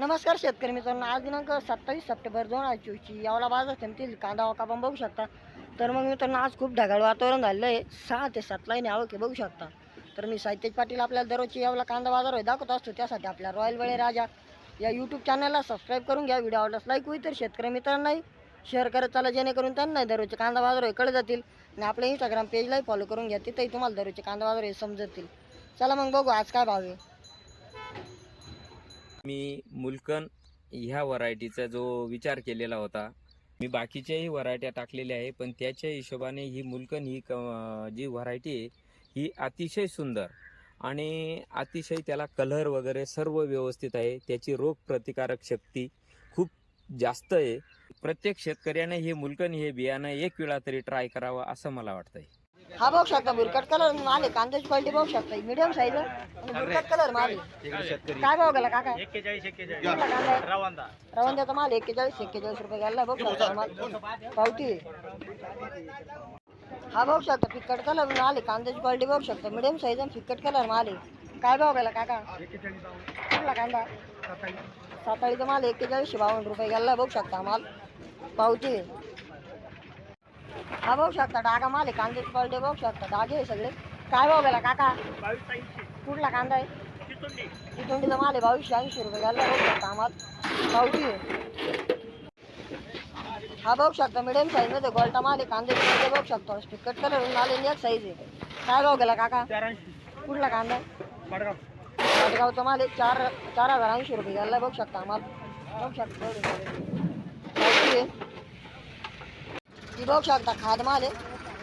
नमस्कार शेतकरी मित्रांनो, आज दिनांक 27 सप्टेंबर 2024 यावला बाजार समितीतील कांदा आपण बघू शकता. तर मग मित्रांनो, आज खूप ढगाळ वातावरण झालेलं आहे. 6 ते 7 लाईन आवक बघू शकता. तर मी साहित्य पाटील आपल्याला दररोजची यावला कांदा बाजार दाखवत असतो. त्यासाठी आपल्या रॉयल वेळे राजा या यूट्यूब चॅनलला सबस्क्राईब करून घ्या. व्हिडिओ आवडल्यास लाईक होईल, तर शेतकरी मित्रांनाही शेअर करत चला, जेणेकरून त्यांनाही दररोजचे कांदा बाजार कळत जातील. आणि आपल्या इंस्टाग्राम पेजलाही फॉलो करून घ्या, तिथेही तुम्हाला दररोजचे कांदा बाजार समजतील. चला मग बघू आज काय भाव आहे. मी मुलकन ह्या व्हरायटीचा जो विचार केलेला होता, मी बाकीच्याही व्हरायट्या टाकलेल्या आहे, पण त्याच्या हिशोबाने ही मुलकन ही जी व्हरायटी आहे ही अतिशय सुंदर आणि अतिशय त्याला कलर वगैरे सर्व व्यवस्थित आहे. त्याची रोग प्रतिकारक शक्ती खूप जास्त आहे. प्रत्येक शेतकऱ्याने हे मुलकन हे बियाणं एक वेळा तरी ट्राय करावं असं मला वाटतंय. हा बघू शकता, बुरकट कलर माल आहे. कांद्याची क्वालिटी बघू शकता, मीडियम साईज आणि बुरकट कलर माल आहे. काय भाव गेला काका? 41 रवंद्याचा माल 41 रुपये गेला. बघू शकता माल पावती. हा बघू शकता, फिक्कट कलर माल आहे. कांद्याची क्वालिटी बघू शकता, मीडियम साईज आणि फिक्कट कलर माल आहे. काय भाव गेला काका? कुठला कांदा? साताळीचा माल 4152 रुपये गेला. बघू शकता माल पावती. हा बघू शकता, डागा माल आहे. कांद्याची क्वालिटी बघू शकता, डागे आहे सगळे. काय भाव गेला काका? कुठला कांदा आहे? चितोंडीचा माल आहे 2280 रुपये गेला. बघू शकता माल पावती. हा बघू शकता, मिडियम साईज मध्ये गोल्टा माल आहे. कांद्याची क्वालिटी बघू शकतो, फिक्कट कलर माल आहे, एक साईज आहे. काय भाव गेला काका? कुठला कांदा आहे? पाटगावचा माल आहे. 4080 रुपये गेला. बघू शकता माल बघू शकता पावती. ती बघू शकता खाद माल आहे,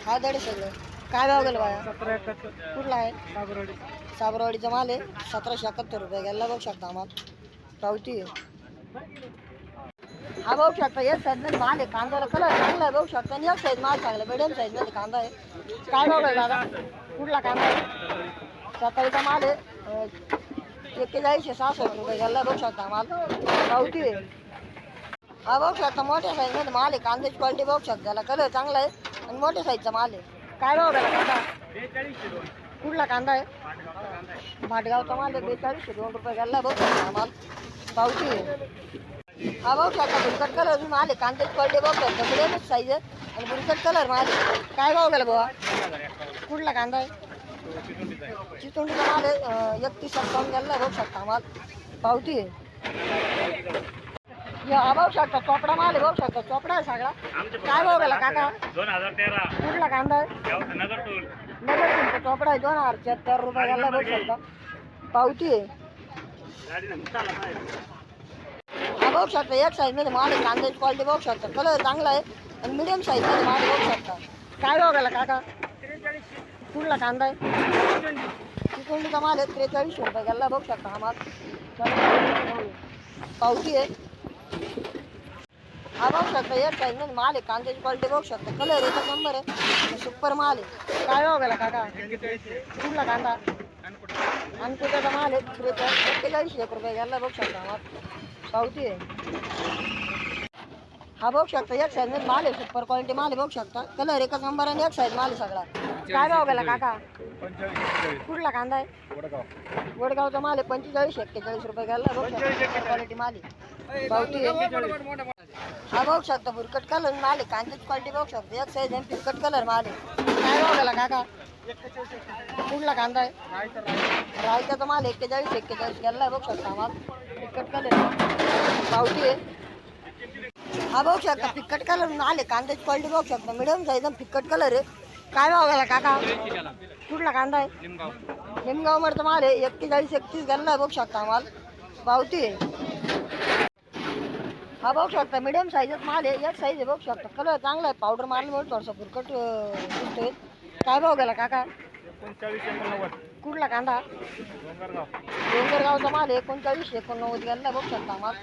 खाद आहे सगळं. काय भाव गेलं बाया? कुठला आहे? साबरवाडीचा माल आहे. 1771 रुपये गेला. बघू शकता माल पावती. हा बघू शकता, एक साईज मध्ये माल आहे. कांद्याला कलर चांगला आहे बघू शकता, आणि एक साईज माल चांगला मिडियम साईज मध्ये कांदा आहे. काय भाव गेला दादा? कुठला कांदा आहे? सकाळीचा माल आहे. 4166 रुपये गेला. बघू शकता माल पावती. हा बघू शकता, मोठ्या साईज मध्ये माल आहे. कांद्याची क्वालिटी बघू शकता, त्याला कलर चांगला आहे आणि मोठ्या साईजचा माल आहे. काय भाव गेला कांदा? कुठला कांदा आहे? भाटगावचा माल आहे. 4202 रुपये गेला. बघू शकता माल पावती. हा बघू शकता, बुरकट कलर माल आहे. कांद्याची क्वालिटी बघू शकता, मिडियम साईज आहे आणि बुरकट कलर माल आहे. काय भाव गेला बाबा? कुठला कांदा आहे? चितोंडीचा माल आहे. 3157 गेला. बघू शकता माल पावती. हा बघू शकता, चोपडा माल आहे. बघू शकता, चोपडा आहे सगळा. काय भाव गेला काका? 2013 कुठला कांदा आहे? नगर टोल नगर चोपडा आहे. 2076 रुपये गेला. बघू शकता पावती. हा बघू शकता, एक साईज मध्ये माल आहे. कांद्याची क्वालिटी बघू शकता, कलर चांगला आहे आणि मिडियम साईज मध्ये माल बघू शकता. काय भाव गेला काका? कुठला कांदा आहे? चिकोंडीचा माल आहे. 43 रुपये गेला. बघू शकता हा माल पावती आहे. हा बघू शकता, एक साईज मध्ये माल आहे. कांद्याची क्वालिटी बघू शकता, कलर एकच नंबर आहे, सुपर माल आहे. काय भाव गेला काका? कुठला कांदा? अनकुट्याचा माल आहे. 41 रुपये गेला. बघू शकता माल पावती आहे. हा बघू शकता, एक साईज मध्ये माल आहे. सुपर क्वालिटी माल आहे. बघू शकता, कलर एकच नंबर आणि एक साईज माल आहे सगळा. काय भाव गेला काका? कुठला कांदा आहे? वडगावचा माल आहे. 4541 रुपये गेला. बघू शकता, क्वालिटी माल आहे पावती आहे. हा बघू शकता, बुरकट कलर माल आहे. कांद्याची क्वालिटी बघू शकता, एक साईज आणि फिक्कट कलर माल आहे. काय भाव गेला काका? कुठला कांदा आहे? रायताचा माल 4141 गेला. बघू शकता माल फिक्कट कलर पावती आहे. हा बघू शकता, फिक्कट कलर माल आहे. कांद्याची क्वालिटी बघू शकता, मिडियम साईज आणि फिक्कट कलर आहे. काय भाव गेला काका? कुठला कांदा आहे? निमगाव मरचा माल आहे. 4131 गेला. बघू शकता माल पावती आहे. हा बघू शकता, मिडियम साईजच माल आहे, एक साईज आहे. बघू शकता, कलर चांगला आहे. पावडर मारल्यामुळे थोडासा बुरकट दिसतोय. काय भाव गेला काका? 3989 कुठला कांदा? डोंगरगाव डोंगरगावचा माल आहे. 3989 गेला. बघू शकता माल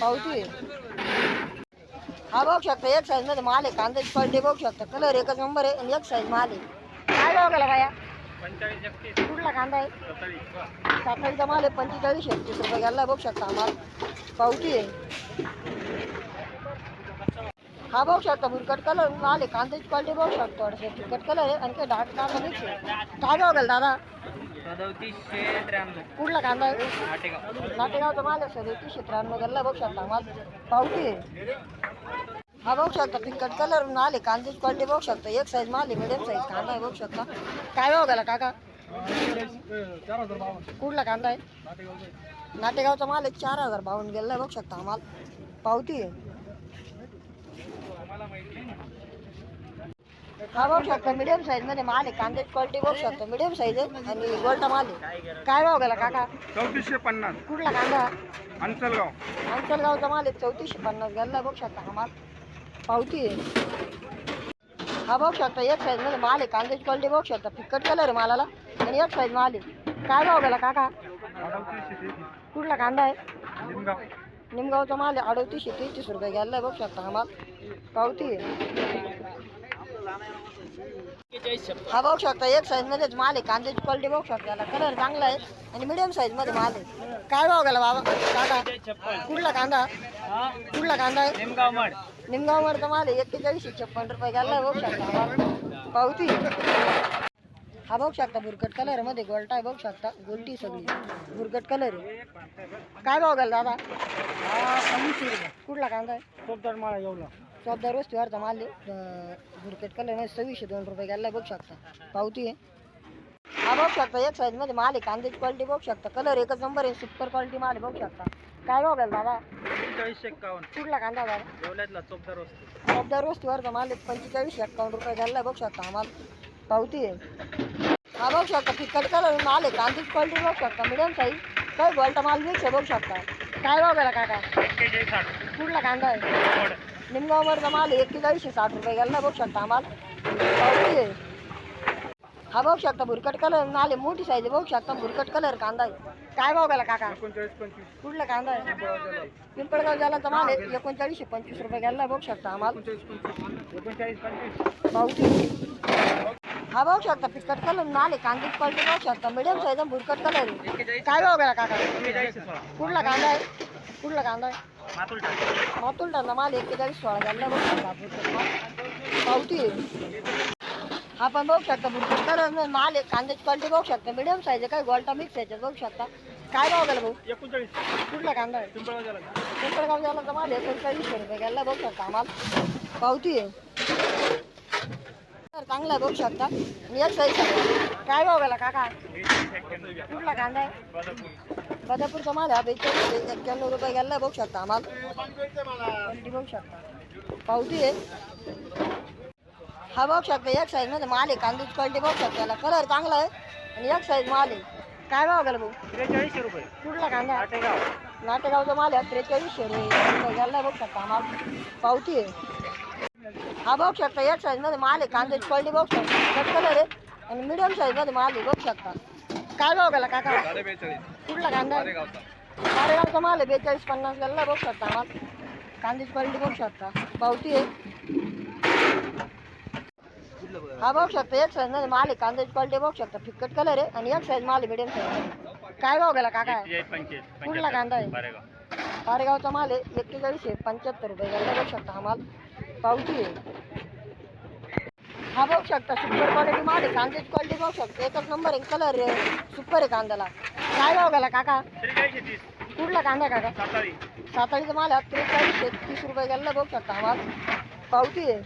पावती आहे. हा बघू शकता, एक साईज मध्ये माल आहे. कांद्याची क्वालिटी बघू शकता, कलर एकच नंबर आहे आणि एक साईज माल आहे. काय भाव गेला बाया? 4531 कुठला कांदा आहे? 47 साखळीचा माल आहे. 4531 रुपये गेला. बघू शकता माल पावती आहे. हा बघू शकता, बुरकट कलर माल आहे. कांद्याची क्वालिटी बघू शकतो, थोडंसं फिकट कलर आहे आणि काही डार्क कांदा मिक्स आहे. काय भाव गेला दादा? कुठला कांदा आहे नाटेगावचा माल आहे 3793 गल्ला बघू शकता माल पावती आहे. हा बघू शकता पिंकट कलर आले कांद्याची क्वालिटी बघू शकता एक साईज माल आहे मिडियम साईज कांदा आहे बघू शकता. काय भाव गेला काका कुठला कांदा आहे नाटेगावचा माल आहे 4052 गेला बघू शकता माल पावती आहे. हा बघू शकता मिडियम साईज मध्ये माल आहे कांद्याची क्वालिटी बघू शकता मिडियम साईज आहे आणि गोल्टा माल आहे. काय भाव गेला काका 3450 कुठला कांदा अंचलगाव. अंचलगावचा माल आहे 3450 गेला बघू शकता हा माल पावती आहे. हा बघू शकता एक साईज मध्ये माल आहे कांद्याची क्वालिटी बघू शकता फिक्कट कलर आहे मालाला आणि एक साईज माल आहे. काय भाव गेला काका कुठला कांदा आहे निमगावचा माल आहे 3833 रुपये गेला बघू शकता हा माल पावती आहे. हा बघू शकता एक साईज मध्येच माल आहे कांद्याची क्वालिटी बघू शकता याला कलर चांगला आहे आणि मिडियम साईज मध्ये माल आहे. काय भाव गेला बाबा काका कुठला कांदा आहे निमगाव मडचा माल आहे 4156 रुपये गेला बघू शकता हा माल पावती. हा बघू शकता बुरकट कलर मध्ये गोल्टा आहे बघू शकता गोल्टी सगळी बुरकट कलर आहे. काय भाव गेला दादा कुठला कांदा आहे चौदार वस्तीवरचा माल आहे बुरकेट कलर मध्ये 2602 रुपये गेला बघू शकता पावती आहे. हा बघू शकता एक साईज मध्ये माल आहे कांद्याची क्वालिटी बघू शकता कलर एकच नंबर आहे सुपर क्वालिटी माल आहे बघू शकता. काय भाव गेला दादा 4551 कुठला कांदा दादा जेवल्यातला चौदार वस्ती. चौदार वस्तीवरचा माल आहे 4551 रुपये गेला बघू शकता हा माल पावती आहे. हा बघू शकता फिक्कट कलर माल आहे कांद्याची क्वालिटी बघू शकता मिडियम साईज काय गोल्टा माल मिक्स आहे बघू शकता. काय भाव गेला काका कुठला कांदा आहे निमगाववरचा माल आहे 4160 रुपये गेला बघू शकता आम्हाला पावती आहे. हा बघू शकता भुरकट कलर माल आहे मोठी साईज बघू शकता भुरकट कलर कांदा आहे. काय भाव गेला काका 3925 कुठला कांदा आहे पिंपळगाव जालाचा माल आहे 3925 रुपये गेला बघू शकता आम्हाला 3925 पावती. हा बघू शकता फिक्कट कलर माल आहे कांद्याची क्वालिटी बघू शकता मिडियम साईज भुरकट कलर आहे. काय भाव गेला काका कुठला कांदा आहे मातुल टांदा माल 4116 गेला बघू शकता पावती आहे. हा पण बघू शकता भुरकट कलर माल आहे कांद्याची क्वालिटी बघू शकता मिडियम साईज आहे काय गोल्टा मिक्स याच्यात बघू शकता. काय भाव गेला भाऊ 39 कुठला कांदा आहे पिंपळगाव जालाचा माल आहे 3900 रुपये गेला बघू शकता आम्हाला पावती आहे. चांगला बघू शकता आणि एक साईज काय भाव गेला काका कुठला कांदा आहे बदापूरचा माल आहे 4291 रुपये गेला बघू शकता आम्हाला बघू शकता पावती आहे. हा बघू शकता एक साईज मध्ये माल आहे कांद्याची क्वालिटी बघू शकता याला कलर चांगला आहे आणि एक साईज माल आहे. काय भाव गेला भाऊ 43 रुपये कुठला कांदा नाटेगावचा माल आहे 4300 रुपये गेला बघू शकता आम्हाला पावती आहे. हा बघू शकता एक साईज मध्ये माल आहे कांद्याची क्वालिटी बघू शकता कट कलर आहे आणि मिडियम साईज मध्ये माल आहे बघू शकता. काय भाव गेला काका कुठला कांदा मारेगावचा माल आहे 4250 गेला बघू शकता आम्हाला कांद्याची क्वालिटी बघू शकता पावती आहे. हा बघू शकता एक साईज मध्ये माल आहे कांद्याची क्वालिटी बघू शकता फिक्कट कलर आहे आणि एक साईज माल आहे मिडियम साईज. काय भाव गेला काका कुठला कांदा आहे पारेगावचा माल आहे 4175 रुपये गेला बघू शकता आम्हाला पावती आहे. हा बघू शकता सुपर क्वालिटी माल आहे कांद्याची क्वालिटी बघू शकता एकच नंबर आहे कलर सुपर आहे कांद्याला. काय भाव गेला काका कुठला कांदा काका सातारीचा माल आहे 4330 रुपये गेला बघू शकता आम्हाला पावती आहे.